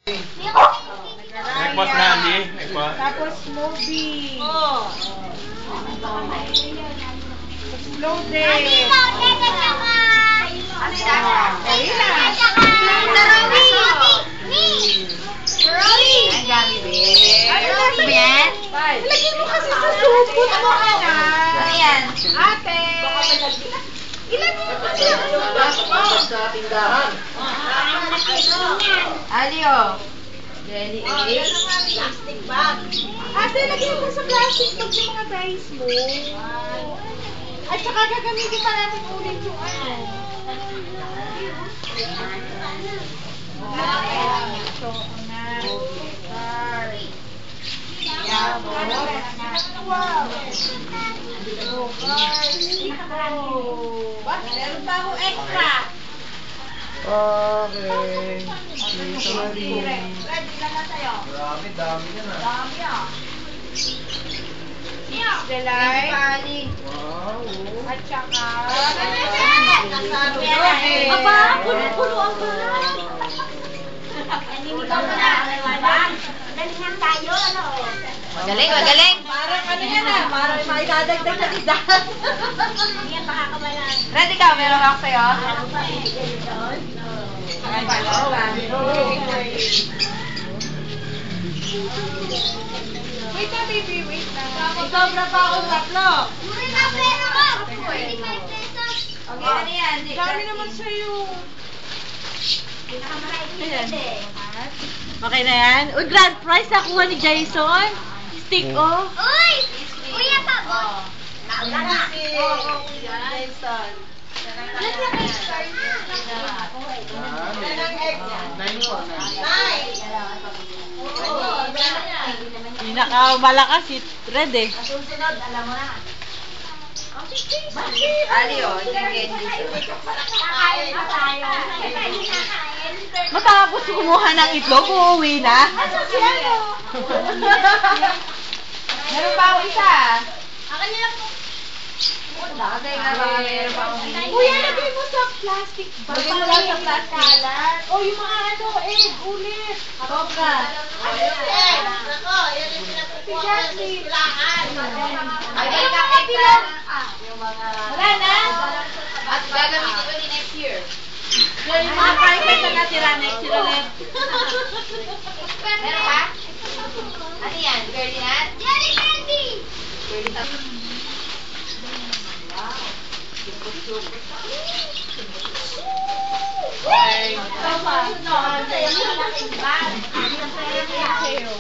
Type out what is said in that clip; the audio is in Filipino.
Nagpas na, Andy. Nagpas. Tapos movie. Exploded. Lagi mo kasi sa supot mo, anak. Ano yan? Ate. Ilan mo kasi Sa tindahan. Alio. Jelly egg. plastic bag. Ate, lagyan mo sa plastic bag yung mga rice mo. At saka gagamitin pa natin ulit yung ano. Wow! Meron pa akong extra. Okay. Sorry. Red, ilan na sa'yo? Dami yan ah. Dami ah. Delay. Wow. At saka... Aba, puno-puno ang balat. Ikaw na. Galingan tayo, ano? Magaling, magaling. Parang ano yan ah. Parang maidadagdag sa tindahan. Hindi yan makakabalan. Ready ka? Meron ako sa'yo? Wait na, baby. Wait na. Sobra pa akong tatlo. Okay, ano yan? dami naman sa'yo. Okay na yan? Uy, grand prize nakuha ni Jason. Stick, oh. Uy! Kuya pa, boss. Jason. Pinakamalakas si Red eh. Susunod, alam mo na. Alio, Kakain pa tayo. Matapos kumuha ng itlog, uuwi na. Meron pa ako isa. Akin nila po. Dati nga ba, meron pa akong Kuya, lagay mo sa plastic bag. Lagay mo lang sa plastic. O, yung mga ano, egg, ulit. Sobra. Si Jasmine. Ay, wala na. At gagamitin ko ni next year. Yung mga private na natira next year ulit. Meron pa? Ano yan? Girly nut? Jelly candy! Girly nut. Okay. Tama.